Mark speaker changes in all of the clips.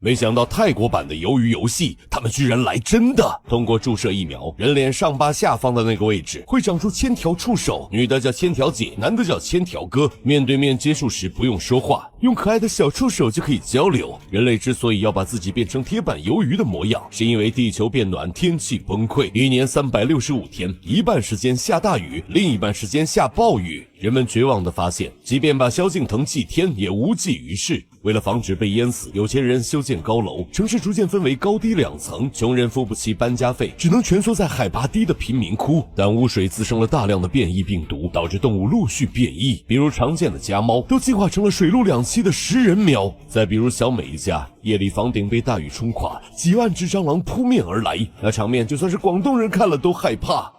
Speaker 1: 没想到泰国版的鱿鱼游戏，他们居然来真的！通过注射疫苗，人脸上巴下方的那个位置会长出千条触手，女的叫千条姐，男的叫千条哥。面对面接触时不用说话，用可爱的小触手就可以交流。人类之所以要把自己变成铁板鱿鱼的模样，是因为地球变暖，天气崩溃，一年365天，一半时间下大雨，另一半时间下暴雨。人们绝望地发现，即便把萧敬腾祭天，也无济于事。为了防止被淹死，有钱人修建高楼，城市逐渐分为高低2层，穷人付不起搬家费，只能蜷缩在海拔低的贫民窟。但污水滋生了大量的变异病毒，导致动物陆续变异，比如常见的家猫都进化成了水陆两栖的食人喵。再比如小美一家，夜里房顶被大雨冲垮，几万只蟑螂扑面而来，那场面就算是广东人看了都害怕。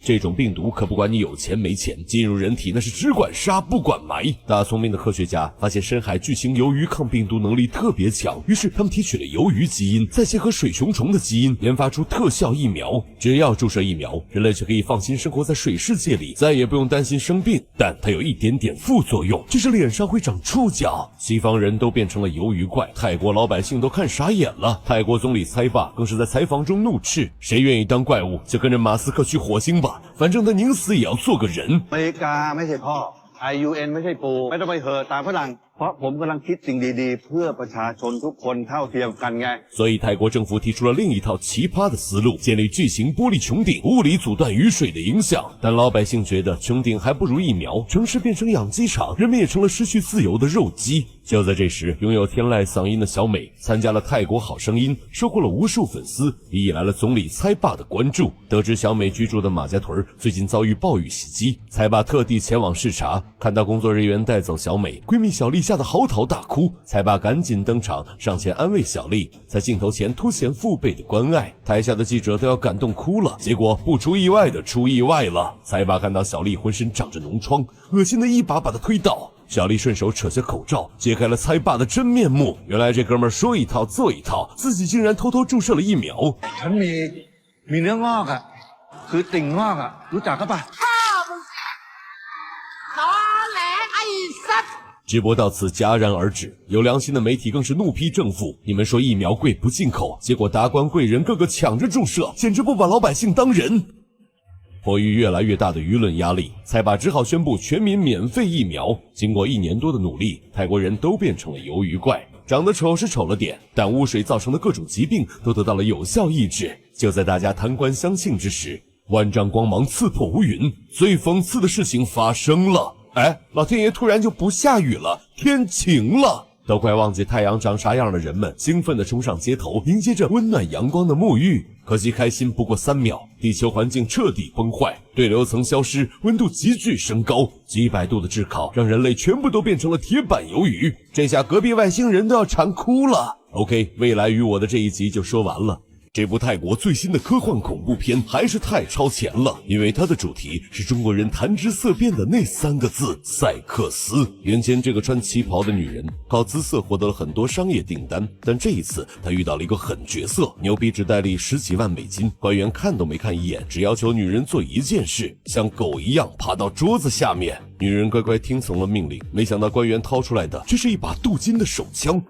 Speaker 1: 这种病毒可不管你有钱没钱，进入人体那是只管杀不管埋。大聪明的科学家发现深海巨型鱿鱼抗病毒能力特别强，于是他们提取了鱿鱼基因，再结合水熊虫的基因，研发出特效疫苗。只要注射疫苗，人类就可以放心生活在水世界里，再也不用担心生病。但它有一点点副作用，就是脸上会长触角。西方人都变成了鱿鱼怪，泰国老百姓都看傻眼了。泰国总理猜霸更是在采访中怒斥：谁愿意当怪物，就跟着马斯克去火星吧。反正他宁死也要做个人。
Speaker 2: อเมริกาไม่ใช่พ่อ IUN ไม่ใช่ปู่ไม่ต้องไปเหอะตามฝรั่งเพราะผมกำลังคิดสิ่งดีๆเพื่อประชาชนทุกคนเท่าเทียมกันไง。
Speaker 1: 所以泰国政府提出了另一套奇葩的思路，建立巨型玻璃穹顶，物理阻断雨水的影响。但老百姓觉得穹顶还不如疫苗，城市变成养鸡场，人们也成了失去自由的肉鸡。就在这时，拥有天籁嗓音的小美参加了泰国好声音，收获了无数粉丝，也引来了总理猜霸的关注。得知小美居住的马家屯最近遭遇暴雨袭击，猜霸特地前往视察，看到工作人员带走小美，闺蜜小丽吓得嚎啕大哭，猜霸赶紧登场上前安慰小丽，在镜头前凸显父辈的关爱，台下的记者都要感动哭了。结果不出意外的出意外了，猜霸看到小丽浑身长着脓疮，恶心的一把把她推倒。小丽顺手扯下口罩，揭开了猜霸的真面目。原来这哥们儿说一套做一套，自己竟然偷偷注射了疫苗。
Speaker 2: ฉันมีเนื้องอกอ่ะคือติ่งงอกอ่ะรู้จักก็ปะ
Speaker 1: 直播到此戛然而止，有良心的媒体更是怒批政府：你们说疫苗贵不进口，结果达官贵人个个抢着注射，简直不把老百姓当人。迫于越来越大的舆论压力，猜霸只好宣布全民免费疫苗。经过1年多的努力，泰国人都变成了鱿鱼怪，长得丑是丑了点，但污水造成的各种疾病都得到了有效抑制。就在大家谈官相庆之时，万丈光芒刺破乌云，最讽刺的事情发生了。老天爷突然就不下雨了，天晴了。都快忘记太阳长啥样的人们兴奋地冲上街头，迎接着温暖阳光的沐浴。可惜开心不过3秒，地球环境彻底崩坏，对流层消失，温度急剧升高，几百度的炙烤让人类全部都变成了铁板鱿鱼。这下隔壁外星人都要馋哭了。OK， 未来与我的这一集就说完了。这部泰国最新的科幻恐怖片还是太超前了，因为它的主题是中国人谈之色变的那3个字——赛克斯。眼前这个穿旗袍的女人，靠姿色获得了很多商业订单，但这一次她遇到了一个狠角色，牛逼只戴笠10几万美金，官员看都没看一眼，只要求女人做一件事，像狗一样爬到桌子下面。女人乖乖听从了命令，没想到官员掏出来的却是一把镀金的手枪。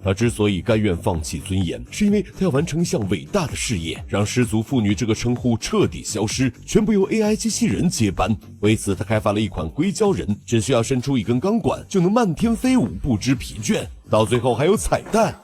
Speaker 1: 他之所以甘愿放弃尊严，是因为他要完成一项伟大的事业，让失足妇女这个称呼彻底消失，全部由 AI 机器人接班。为此，他开发了一款硅胶人，只需要伸出一根钢管，就能漫天飞舞，不知疲倦。到最后还有彩蛋。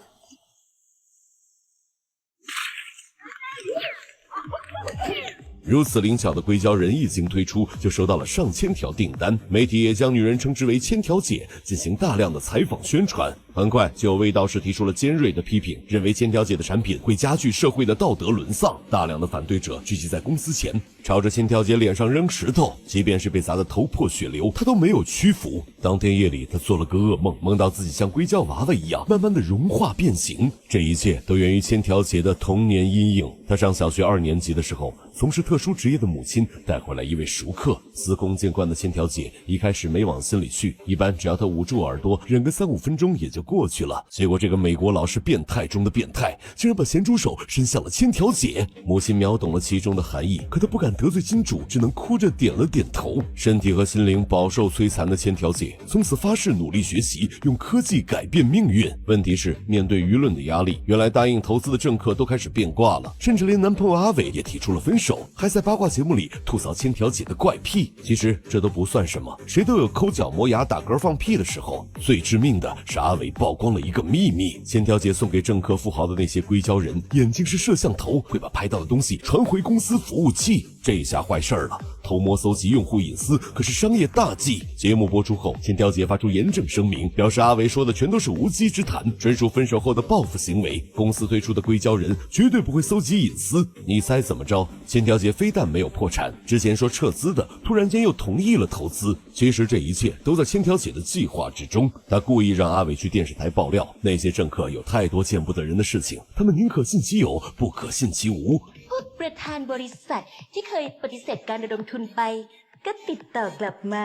Speaker 1: 如此灵巧的硅胶人一经推出，就收到了上千条订单，媒体也将女人称之为千条姐，进行大量的采访宣传。很快就有卫道士提出了尖锐的批评，认为千条姐的产品会加剧社会的道德沦丧。大量的反对者聚集在公司前，朝着千条姐脸上扔石头，即便是被砸得头破血流，她都没有屈服。当天夜里，她做了个噩梦，梦到自己像硅胶娃娃一样慢慢的融化变形。这一切都源于千条姐的童年阴影。她上小学2年级的时候，从事特殊职业的母亲带回来一位熟客，司空见惯的千条姐一开始没往心里去，一般只要她捂住耳朵忍个3-5分钟也就就过去了。结果这个美国佬是变态中的变态，竟然把咸猪手伸向了千条姐。母亲秒懂了其中的含义，可她不敢得罪金主，只能哭着点了点头。身体和心灵饱受摧残的千条姐从此发誓努力学习，用科技改变命运。问题是，面对舆论的压力，原来答应投资的政客都开始变卦了，甚至连男朋友阿伟也提出了分手，还在八卦节目里吐槽千条姐的怪癖。其实这都不算什么，谁都有抠脚磨牙打嗝放屁的时候。最致命的是阿伟曝光了一个秘密，千条姐送给政客富豪的那些硅胶人眼睛是摄像头，会把拍到的东西传回公司服务器。这下坏事了，偷摸搜集用户隐私可是商业大忌。节目播出后，千条姐发出严正声明，表示阿伟说的全都是无稽之谈，纯属分手后的报复行为，公司推出的硅胶人绝对不会搜集隐私。你猜怎么着？千条姐非但没有破产，之前说撤资的突然间又同意了投资。其实这一切都在千条姐的计划之中，她故意让阿伟去电视台爆料，那些政客有太多见不得人的事情，他们宁可信其有，不可信其无。
Speaker 3: ประธานบริษัทที่เคยปฏิเสธการระดมทุนไปก็ติดต่อกลับมา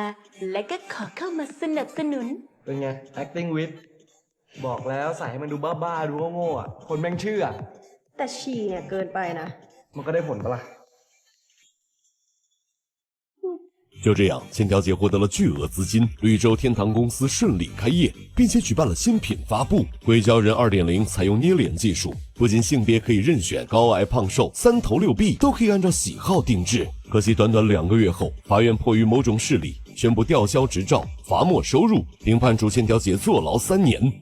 Speaker 3: และก็ขอเข้ามาสนับสนุน
Speaker 4: เป็นไง acting with บอกแล้วใส่ให้มันดูบ้าๆดูโง่ๆอ่ะคนแม่งเชื่อ
Speaker 5: แต่ฉี่เนี่ยเกินไปนะ
Speaker 4: มันก็ได้ผลปะล่ะ
Speaker 1: 就这样，千条姐获得了巨额资金，绿洲天堂公司顺利开业，并且举办了新品发布。硅胶人 2.0 采用捏脸技术，不仅性别可以任选，高矮胖瘦、三头六臂都可以按照喜好定制。可惜短短2个月后，法院迫于某种势力，宣布吊销执照、罚没收入，并判处千条姐坐牢3年。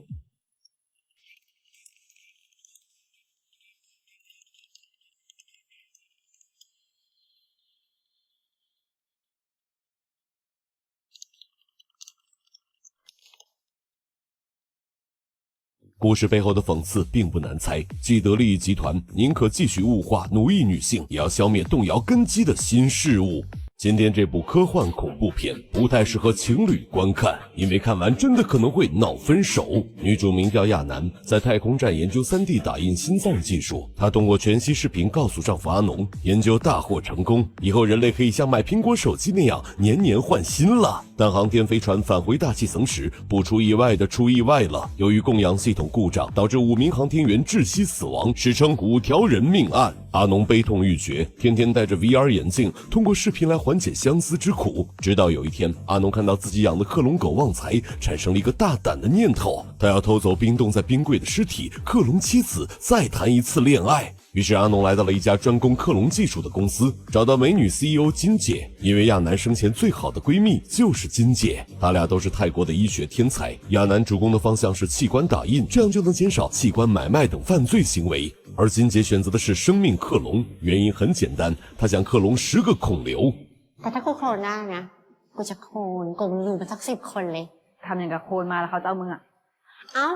Speaker 1: 故事背后的讽刺并不难猜，既得利益集团宁可继续物化奴役女性，也要消灭动摇根基的新事物。今天这部科幻恐怖片不太适合情侣观看，因为看完真的可能会闹分手。女主名叫亚楠，在太空站研究 3D 打印心脏技术。她通过全息视频告诉丈夫阿农，研究大获成功，以后人类可以像买苹果手机那样年年换新了。但航天飞船返回大气层时，不出意外的出意外了。由于供氧系统故障，导致5名航天员窒息死亡，史称5条人命案。阿农悲痛欲绝，天天戴着 VR 眼镜，通过视频来缓解相思之苦。直到有一天，阿农看到自己养的克隆狗旺财，产生了一个大胆的念头，他要偷走冰冻在冰柜的尸体，克隆妻子，再谈一次恋爱。于是阿农来到了一家专攻克隆技术的公司，找到美女 CEO 金姐，因为亚楠生前最好的闺蜜就是金姐，他俩都是泰国的医学天才。亚楠主攻的方向是器官打印，这样就能减少器官买卖等犯罪行为，而金姐选择的是生命克隆，原因很简单，她想克隆10个孔刘。
Speaker 6: แต่ถ้ากูโคลนได้นะกูจะโคลนกงอยู่เป็นสัก10 คนเลย
Speaker 5: ทำอย่างกับโคนมาแล้วเขาจะเอามึงอ่ะ
Speaker 6: เอ้า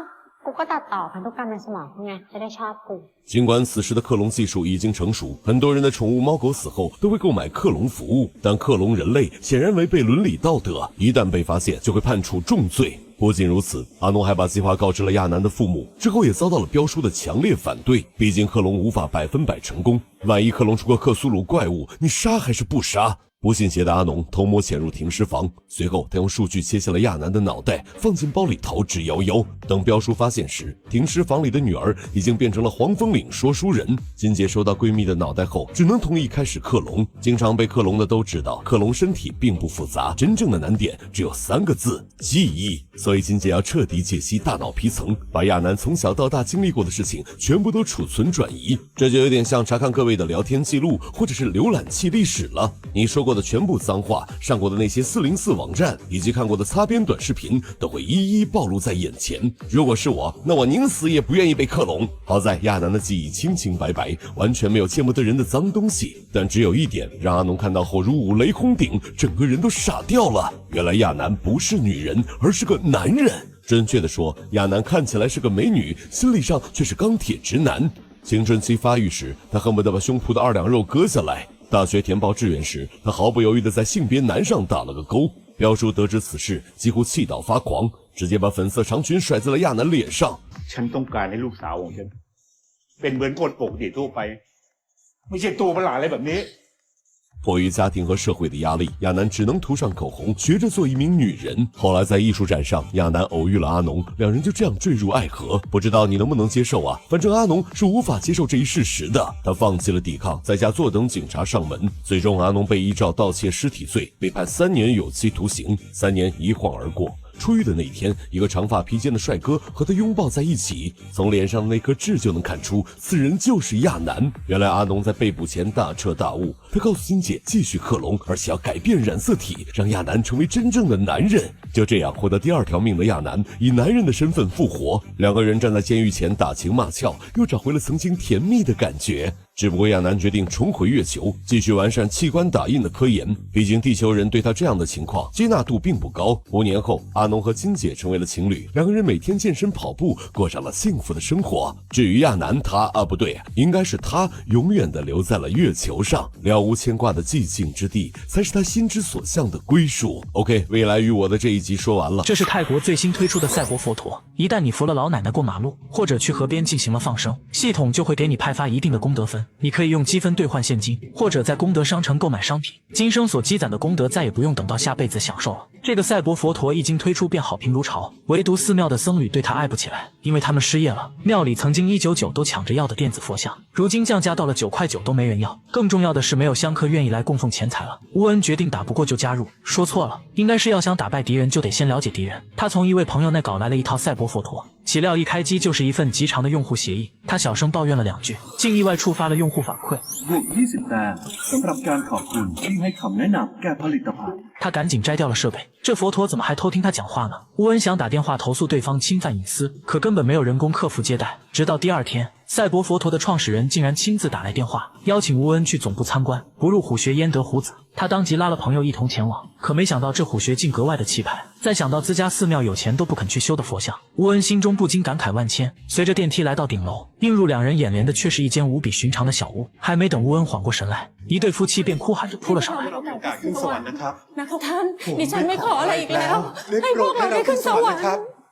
Speaker 6: กูก็ตัดต่อพันธุกรรมในสมองไงจะได้ชอบกู
Speaker 1: 尽管此时的克隆技术已经成熟，很多人的宠物猫狗死后都会购买克隆服务，但克隆人类显然违背伦理道德，一旦被发现就会判处重罪。不仅如此，阿农还把计划告知了亚楠的父母，之后也遭到了彪叔的强烈反对。毕竟克隆无法100%成功，万一克隆出个克苏鲁怪物，你杀还是不杀？不信邪的阿农偷摸潜入停尸房，随后他用数据切下了亚楠的脑袋，放进包里逃之夭夭。等彪叔发现时，停尸房里的女儿已经变成了黄风岭说书人。金姐收到闺蜜的脑袋后，只能同意开始克隆。经常被克隆的都知道，克隆身体并不复杂，真正的难点只有3个字：记忆。所以金姐要彻底解析大脑皮层，把亚楠从小到大经历过的事情全部都储存转移。这就有点像查看各位的聊天记录或者是浏览器历史了。你说过的全部脏话，上过的那些404网站，以及看过的擦边短视频，都会一一暴露在眼前。如果是我，那我宁死也不愿意被克隆。好在亚楠的记忆清清白白，完全没有见不得人的脏东西。但只有一点让阿农看到后如五雷轰顶，整个人都傻掉了。原来亚楠不是女人，而是个男人。准确的说，亚楠看起来是个美女，心理上却是钢铁直男。青春期发育时，他恨不得把胸脯的2两肉割下来。大学填报志愿时，他毫不犹豫地在性别男上打了个勾。彪叔得知此事，几乎气到发狂，直接把粉色长裙甩在了亚楠脸上。
Speaker 7: ฉันต้องการให้ลูกสาวของฉันเป็นเหมือนคนปกติทั่วไปไม่ใช่ตัวประหลาดอะไรแบบนี้
Speaker 1: 迫于家庭和社会的压力，亚楠只能涂上口红，学着做一名女人。后来在艺术展上，亚楠偶遇了阿农，两人就这样坠入爱河。不知道你能不能接受啊？反正阿农是无法接受这一事实的，他放弃了抵抗，在家坐等警察上门。最终，阿农被依照盗窃尸体罪被判3年有期徒刑。3年一晃而过。出狱的那天，一个长发披肩的帅哥和他拥抱在一起，从脸上的那颗痣就能看出，此人就是亚楠。原来阿农在被捕前大彻大悟，他告诉金姐继续克隆，而且要改变染色体，让亚楠成为真正的男人。就这样，获得第2条命的亚楠以男人的身份复活，两个人站在监狱前打情骂俏，又找回了曾经甜蜜的感觉。只不过亚楠决定重回月球，继续完善器官打印的科研。毕竟地球人对他这样的情况接纳度并不高。5年后，阿农和金姐成为了情侣，两个人每天健身跑步，过上了幸福的生活。至于亚楠，不对，应该是他永远的留在了月球上，了无牵挂的寂静之地，才是他心之所向的归属。OK， 未来与我的这一集说完了。
Speaker 8: 这是泰国最新推出的赛博佛陀，一旦你扶了老奶奶过马路，或者去河边进行了放生，系统就会给你派发一定的功德分。你可以用积分兑换现金，或者在功德商城购买商品。今生所积攒的功德再也不用等到下辈子享受了。这个赛博佛陀一经推出便好评如潮，唯独寺庙的僧侣对他爱不起来，因为他们失业了。庙里曾经199都抢着要的电子佛像，如今降价到了9块9都没人要。更重要的是，没有香客愿意来供奉钱财了。乌恩决定打不过就加入，说错了，应该是要想打败敌人就得先了解敌人。他从一位朋友那搞来了一套赛博佛陀，岂料一开机就是一份极长的用户协议。他小声抱怨了2句，竟意外触发了用户反馈。他赶紧摘掉了设备，这佛陀怎么还偷听他讲话呢？乌恩想打电话投诉对方侵犯隐私，可根本没有人工客服接待。直到第2天，赛博佛陀的创始人竟然亲自打来电话，邀请乌恩去总部参观，不入虎穴焉得虎子。他当即拉了朋友一同前往，可没想到这虎穴竟格外的气派。再想到自家寺庙有钱都不肯去修的佛像，乌恩心中不禁感慨万千。随着电梯来到顶楼，映入两人眼帘的却是一间无比寻常的小屋。还没等乌恩缓过神来，一对夫妻便哭喊着扑了上来。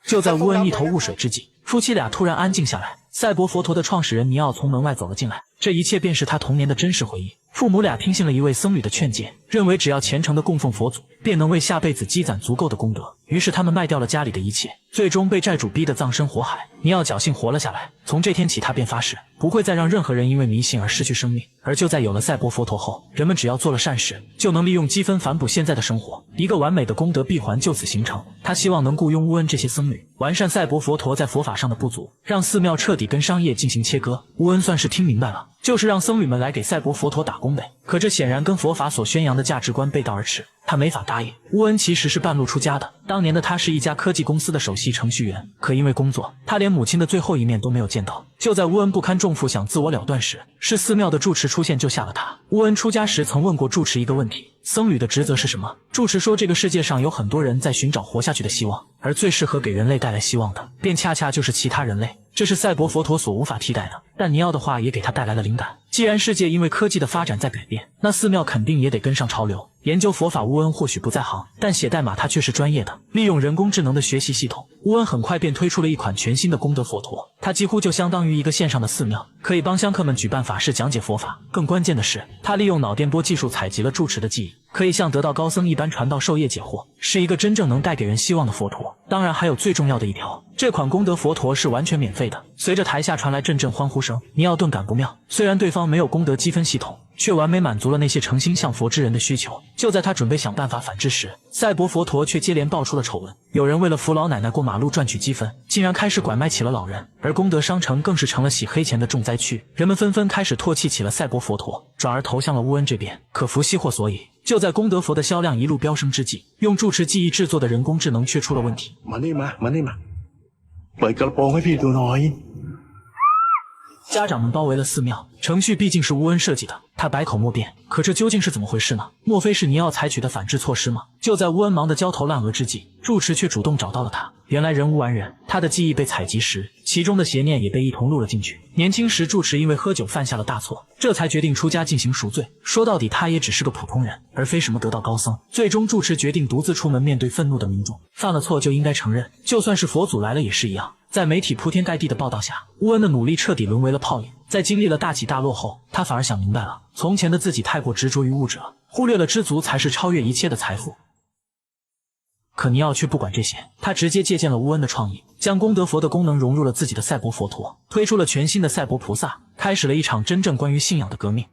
Speaker 8: 就在乌恩一头雾水之际，夫妻俩突然安静下来。赛博佛陀的创始人尼奥从门外走了进来，这一切便是他童年的真实回忆。父母俩听信了一位僧侣的劝诫，认为只要虔诚的供奉佛祖，便能为下辈子积攒足够的功德。于是他们卖掉了家里的一切，最终被债主逼得葬身火海。尼奥侥幸活了下来，从这天起他便发誓，不会再让任何人因为迷信而失去生命。而就在有了赛博佛陀后，人们只要做了善事，就能利用积分反哺现在的生活，一个完美的功德闭环就此形成。他希望能雇佣乌恩这些僧侣，完善赛博佛陀在佛法上的不足，让寺庙彻底跟商业进行切割。乌恩算是听明白了，就是让僧侣们来给赛博佛陀打工呗。可这显然跟佛法所宣扬的价值观背道而驰，他没法答应。乌恩其实是半路出家的，当年的他是一家科技公司的首席程序员，可因为工作，他连母亲的最后一面都没有见到。就在乌恩不堪重负想自我了断时，是寺庙的住持出现救下了他。乌恩出家时曾问过住持一个问题：僧侣的职责是什么？住持说，这个世界上有很多人在寻找活下去的希望，而最适合给人类带来希望的，便恰恰就是其他人类。这是赛博佛陀所无法替代的。但尼奥的话也给他带来了灵感，既然世界因为科技的发展在改变，那寺庙肯定也得跟上潮流。研究佛法乌恩或许不在行，但写代码他却是专业的。利用人工智能的学习系统，乌恩很快便推出了一款全新的功德佛陀，它几乎就相当于一个线上的寺庙，可以帮香客们举办法事讲解佛法。更关键的是，他利用脑电波技术采集了住持的记忆，可以像得道高僧一般传道授业解惑，是一个真正能带给人希望的佛陀。当然还有最重要的一条，这款功德佛陀是完全免费的。随着台下传来阵阵欢呼声，尼奥顿感不妙，虽然对方没有功德积分系统，却完美满足了那些诚心向佛之人的需求。就在他准备想办法反制时，赛博佛陀却接连爆出了丑闻。有人为了扶老奶奶过马路赚取积分，竟然开始拐卖起了老人，而功德商城更是成了洗黑钱的重灾区。人们纷纷开始唾弃起了赛博佛陀，转而投向了乌恩这边。可福兮祸所倚，就在功德佛的销量一路飙升之际，用住持记忆制作的人工智能却出了问题。家长们包围了寺庙，程序毕竟是乌恩设计的，他百口莫辩。可这究竟是怎么回事呢？莫非是尼奥采取的反制措施吗？就在乌恩忙得焦头烂额之际，住持却主动找到了他。原来人无完人，他的记忆被采集时，其中的邪念也被一同录了进去。年轻时住持因为喝酒犯下了大错，这才决定出家进行赎罪。说到底他也只是个普通人，而非什么得道高僧。最终住持决定独自出门面对愤怒的民众，犯了错就应该承认，就算是佛祖来了也是一样。在媒体铺天盖地的报道下，乌恩的努力彻底沦为了泡影。在经历了大起大落后，他反而想明白了，从前的自己太过执着于物质了，忽略了知足才是超越一切的财富。可尼奥却不管这些，他直接借鉴了乌恩的创意，将功德佛的功能融入了自己的赛博佛陀，推出了全新的赛博菩萨，开始了一场真正关于信仰的革命。